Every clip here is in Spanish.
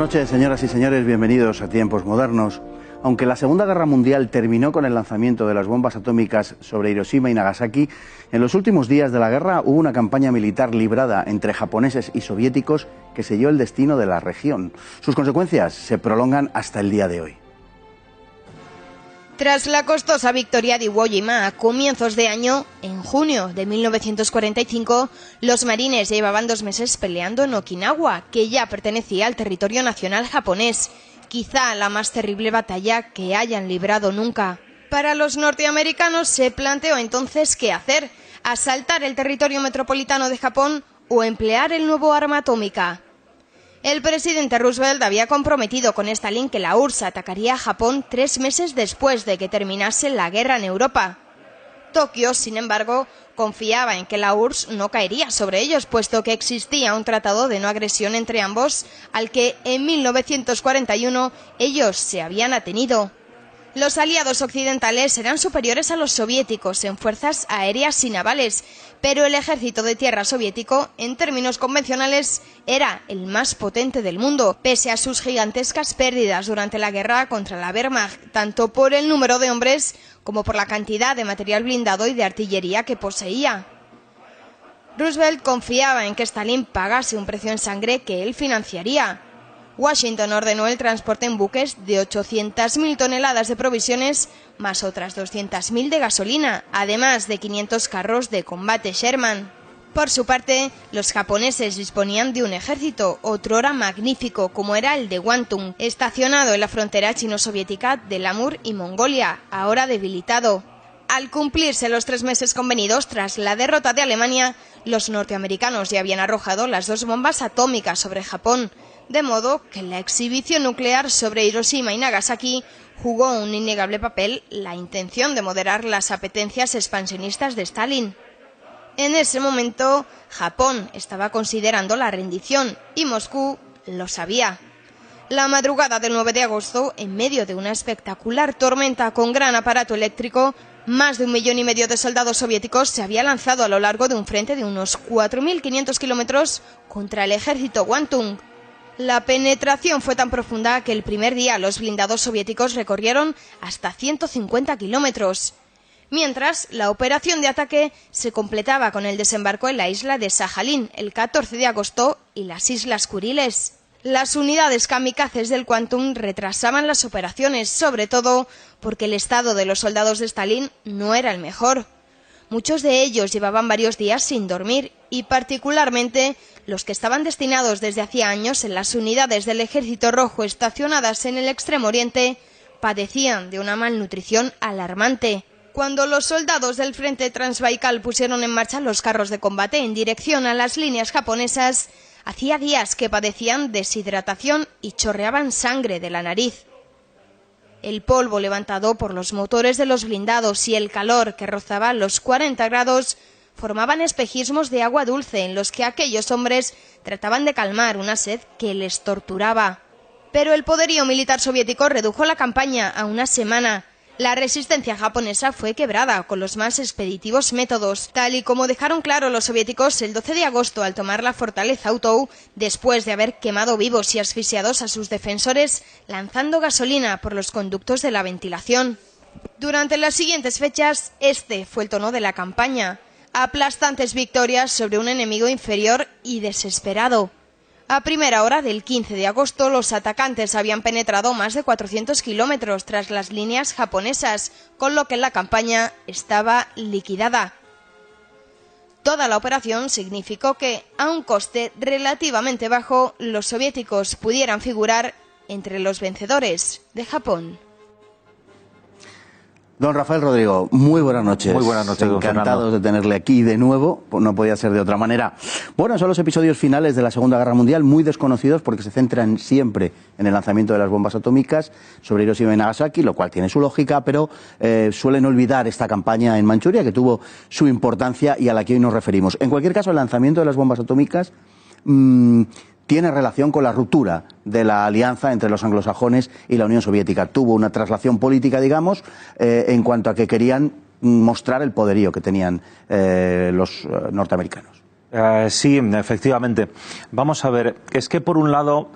noches, señoras y señores, bienvenidos a Tiempos Modernos. Aunque la Segunda Guerra Mundial terminó con el lanzamiento de las bombas atómicas sobre Hiroshima y Nagasaki, en los últimos días de la guerra hubo una campaña militar librada entre japoneses y soviéticos que selló el destino de la región. Sus consecuencias se prolongan hasta el día de hoy. Tras la costosa victoria de Iwo Jima a comienzos de año, en junio de 1945, los marines llevaban 2 meses peleando en Okinawa, que ya pertenecía al territorio nacional japonés, quizá la más terrible batalla que hayan librado nunca. Para los norteamericanos se planteó entonces qué hacer: asaltar el territorio metropolitano de Japón o emplear el nuevo arma atómica. El presidente Roosevelt había comprometido con Stalin que la URSS atacaría a Japón 3 meses después de que terminase la guerra en Europa. Tokio, sin embargo, confiaba en que la URSS no caería sobre ellos, puesto que existía un tratado de no agresión entre ambos, al que en 1941 ellos se habían atenido. Los aliados occidentales eran superiores a los soviéticos en fuerzas aéreas y navales, pero el ejército de tierra soviético, en términos convencionales, era el más potente del mundo, pese a sus gigantescas pérdidas durante la guerra contra la Wehrmacht, tanto por el número de hombres como por la cantidad de material blindado y de artillería que poseía. Roosevelt confiaba en que Stalin pagase un precio en sangre que él financiaría. Washington ordenó el transporte en buques de 800.000 toneladas de provisiones, más otras 200.000 de gasolina, además de 500 carros de combate Sherman. Por su parte, los japoneses disponían de un ejército, otrora magnífico, como era el de Kwantung, estacionado en la frontera chino-soviética del Amur y Mongolia, ahora debilitado. Al cumplirse los 3 meses convenidos tras la derrota de Alemania, los norteamericanos ya habían arrojado las 2 bombas atómicas sobre Japón, de modo que en la exhibición nuclear sobre Hiroshima y Nagasaki jugó un innegable papel la intención de moderar las apetencias expansionistas de Stalin. En ese momento, Japón estaba considerando la rendición y Moscú lo sabía. La madrugada del 9 de agosto, en medio de una espectacular tormenta con gran aparato eléctrico, más de 1,5 millones de soldados soviéticos se había lanzado a lo largo de un frente de unos 4.500 kilómetros contra el ejército Kwantung. La penetración fue tan profunda que el primer día los blindados soviéticos recorrieron hasta 150 kilómetros. Mientras, la operación de ataque se completaba con el desembarco en la isla de Sajalín el 14 de agosto y las Islas Kuriles. Las unidades kamikazes del Kwantung retrasaban las operaciones, sobre todo porque el estado de los soldados de Stalin no era el mejor. Muchos de ellos llevaban varios días sin dormir y particularmente los que estaban destinados desde hacía años en las unidades del Ejército Rojo estacionadas en el Extremo Oriente padecían de una malnutrición alarmante. Cuando los soldados del Frente Transbaikal pusieron en marcha los carros de combate en dirección a las líneas japonesas, hacía días que padecían deshidratación y chorreaban sangre de la nariz. El polvo levantado por los motores de los blindados y el calor que rozaba los 40 grados formaban espejismos de agua dulce en los que aquellos hombres trataban de calmar una sed que les torturaba. Pero el poderío militar soviético redujo la campaña a una semana. La resistencia japonesa fue quebrada con los más expeditivos métodos, tal y como dejaron claro los soviéticos el 12 de agosto al tomar la fortaleza Utou, después de haber quemado vivos y asfixiados a sus defensores, lanzando gasolina por los conductos de la ventilación. Durante las siguientes fechas, este fue el tono de la campaña: aplastantes victorias sobre un enemigo inferior y desesperado. A primera hora del 15 de agosto, los atacantes habían penetrado más de 400 kilómetros tras las líneas japonesas, con lo que la campaña estaba liquidada. Toda la operación significó que, a un coste relativamente bajo, los soviéticos pudieran figurar entre los vencedores de Japón. Don Rafael Rodrigo, muy buenas noches. Muy buenas noches, don Fernando. Encantados de tenerle aquí de nuevo, pues no podía ser de otra manera. Bueno, son los episodios finales de la Segunda Guerra Mundial, muy desconocidos porque se centran siempre en el lanzamiento de las bombas atómicas sobre Hiroshima y Nagasaki, lo cual tiene su lógica, pero suelen olvidar esta campaña en Manchuria, que tuvo su importancia y a la que hoy nos referimos. En cualquier caso, el lanzamiento de las bombas atómicas tiene relación con la ruptura de la alianza entre los anglosajones y la Unión Soviética. Tuvo una traslación política, digamos, en cuanto a que querían mostrar el poderío que tenían los norteamericanos. Sí, efectivamente. Vamos a ver, es que por un lado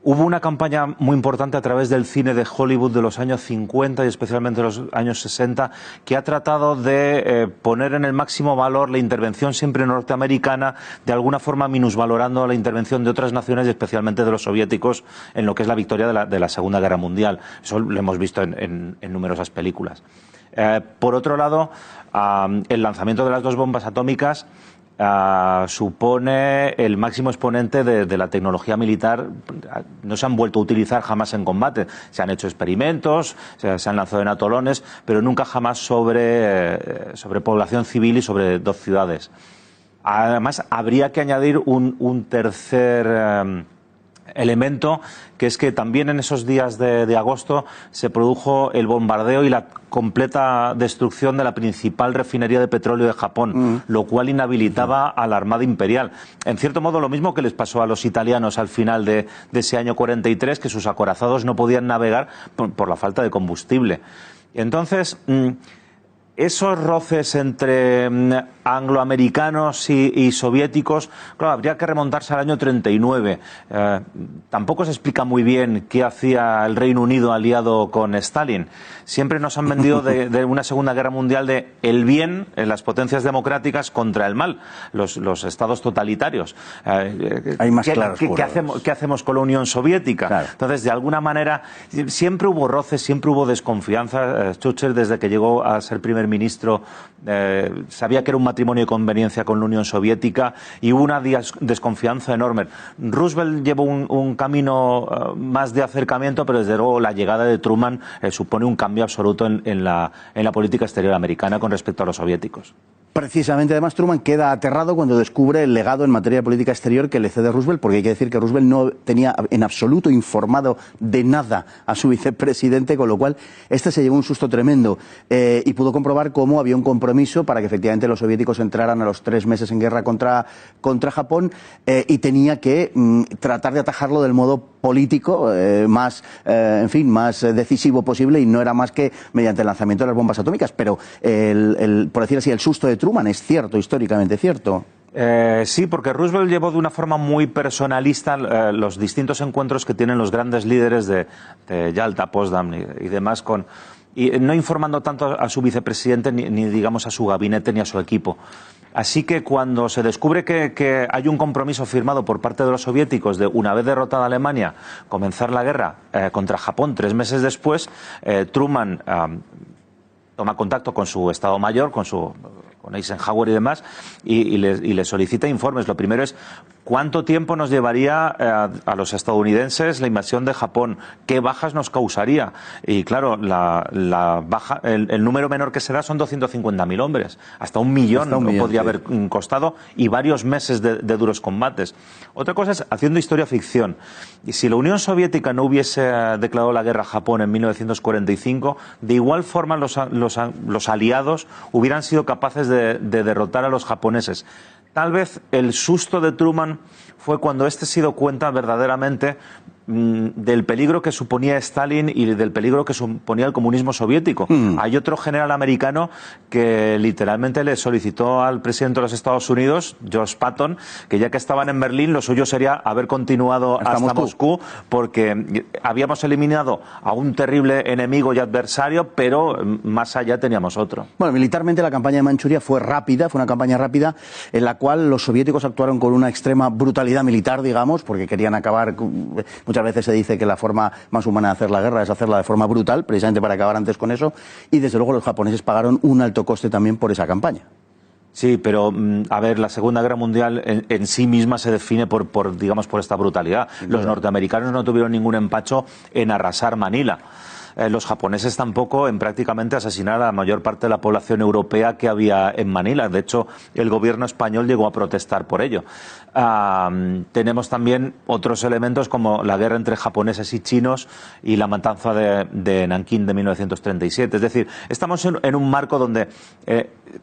Hubo una campaña muy importante a través del cine de Hollywood de los años 50 y especialmente de los años 60 que ha tratado de poner en el máximo valor la intervención siempre norteamericana, de alguna forma minusvalorando la intervención de otras naciones y especialmente de los soviéticos en lo que es la victoria de la Segunda Guerra Mundial. Eso lo hemos visto en numerosas películas. Por otro lado, el lanzamiento de las 2 bombas atómicas supone el máximo exponente de la tecnología militar. No se han vuelto a utilizar jamás en combate. Se han hecho experimentos, se han lanzado en atolones, pero nunca jamás sobre población civil y sobre 2 ciudades. Además, habría que añadir un tercer elemento, que es que también en esos días de agosto se produjo el bombardeo y la completa destrucción de la principal refinería de petróleo de Japón, lo cual inhabilitaba a la Armada Imperial. En cierto modo, lo mismo que les pasó a los italianos al final de ese año 43, que sus acorazados no podían navegar por la falta de combustible. Entonces, esos roces entre angloamericanos y soviéticos, claro, habría que remontarse al año 39. Tampoco se explica muy bien qué hacía el Reino Unido aliado con Stalin. Siempre nos han vendido de una Segunda Guerra Mundial de el bien en las potencias democráticas contra el mal, los estados totalitarios. Hay más claros. ¿Qué hacemos con la Unión Soviética? Claro. Entonces, de alguna manera, siempre hubo roces, siempre hubo desconfianza. Churchill, desde que llegó a ser primer ministro, sabía que era un matrimonio de conveniencia con la Unión Soviética y hubo una desconfianza enorme. Roosevelt llevó un camino más de acercamiento, pero desde luego la llegada de Truman supone un cambio absoluto en la política exterior americana con respecto a los soviéticos. Precisamente, además, Truman queda aterrado cuando descubre el legado en materia de política exterior que le cede Roosevelt, porque hay que decir que Roosevelt no tenía en absoluto informado de nada a su vicepresidente, con lo cual este se llevó un susto tremendo y pudo comprobar cómo había un compromiso para que efectivamente los soviéticos entraran a los 3 meses en guerra contra Japón y tenía que tratar de atajarlo del modo político más decisivo posible, y no era más que mediante el lanzamiento de las bombas atómicas. Pero, por decir así, el susto de Truman es cierto, históricamente cierto. Sí, porque Roosevelt llevó de una forma muy personalista los distintos encuentros que tienen los grandes líderes de Yalta, Potsdam y demás, y no informando tanto a su vicepresidente ni digamos a su gabinete ni a su equipo. Así que cuando se descubre que hay un compromiso firmado por parte de los soviéticos de, una vez derrotada Alemania, comenzar la guerra contra Japón 3 meses después, Truman toma contacto con su Estado Mayor, con Eisenhower y demás, y le solicita informes. Lo primero es cuánto tiempo nos llevaría a los estadounidenses la invasión de Japón, qué bajas nos causaría. Y claro, el número menor que se da son 250.000 hombres, hasta 1 millón podría haber costado, y varios meses de duros combates. Otra cosa es haciendo historia-ficción. Y si la Unión Soviética no hubiese declarado la guerra a Japón en 1945, de igual forma los aliados hubieran sido capaces de derrotar a los japoneses. Tal vez el susto de Truman fue cuando éste se dio cuenta verdaderamente del peligro que suponía Stalin y del peligro que suponía el comunismo soviético. Hay otro general americano que literalmente le solicitó al presidente de los Estados Unidos, George Patton, que ya que estaban en Berlín, lo suyo sería haber continuado hasta Moscú, porque habíamos eliminado a un terrible enemigo y adversario, pero más allá teníamos otro. Bueno, militarmente la campaña de Manchuria fue rápida, fue una campaña rápida en la cual los soviéticos actuaron con una extrema brutalidad militar, digamos, porque querían acabar. Muchas veces se dice que la forma más humana de hacer la guerra es hacerla de forma brutal, precisamente para acabar antes con eso, y desde luego los japoneses pagaron un alto coste también por esa campaña. Sí, pero a ver, la Segunda Guerra Mundial en sí misma se define por esta brutalidad. Los norteamericanos no tuvieron ningún empacho en arrasar Manila. Los japoneses tampoco, en prácticamente asesinar a la mayor parte de la población europea que había en Manila. De hecho, el gobierno español llegó a protestar por ello. Tenemos también otros elementos como la guerra entre japoneses y chinos y la matanza de Nankín de 1937. Es decir, estamos en un marco donde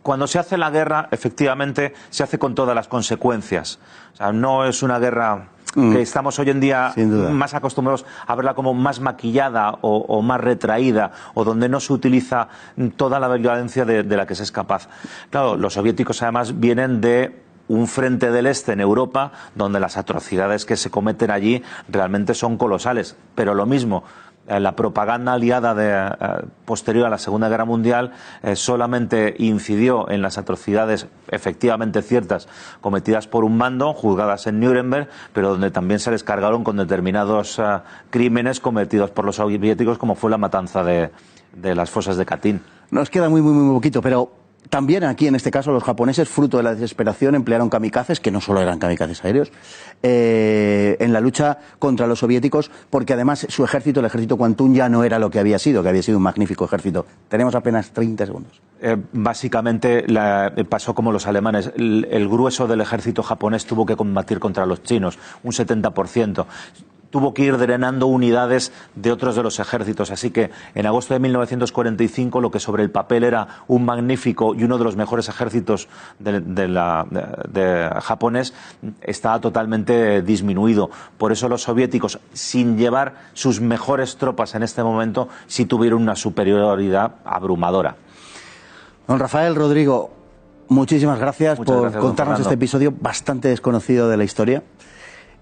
cuando se hace la guerra, efectivamente, se hace con todas las consecuencias. O sea, no es una guerra que estamos hoy en día más acostumbrados a verla como más maquillada o más retraída, o donde no se utiliza toda la violencia de la que se es capaz. Claro, los soviéticos además vienen de un frente del este en Europa donde las atrocidades que se cometen allí realmente son colosales. Pero lo mismo, la propaganda aliada posterior a la Segunda Guerra Mundial solamente incidió en las atrocidades efectivamente ciertas cometidas por un mando, juzgadas en Nuremberg, pero donde también se les cargaron con determinados crímenes cometidos por los soviéticos, como fue la matanza de las fosas de Katyn. Nos queda muy poquito, pero también aquí, en este caso, los japoneses, fruto de la desesperación, emplearon kamikazes, que no solo eran kamikazes aéreos, en la lucha contra los soviéticos, porque además su ejército, el ejército Kwantung, ya no era lo que había sido un magnífico ejército. Tenemos apenas 30 segundos. Básicamente pasó como los alemanes. El grueso del ejército japonés tuvo que combatir contra los chinos, un 70%. Tuvo que ir drenando unidades de otros de los ejércitos. Así que en agosto de 1945 lo que sobre el papel era un magnífico y uno de los mejores ejércitos de japonés estaba totalmente disminuido. Por eso los soviéticos, sin llevar sus mejores tropas en este momento, sí tuvieron una superioridad abrumadora. Don Rafael, Rodrigo, muchísimas gracias por contarnos este episodio bastante desconocido de la historia.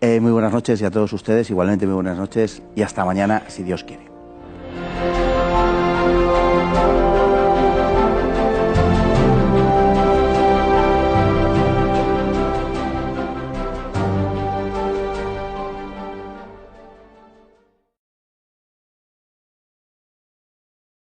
Muy buenas noches y a todos ustedes igualmente muy buenas noches y hasta mañana si Dios quiere.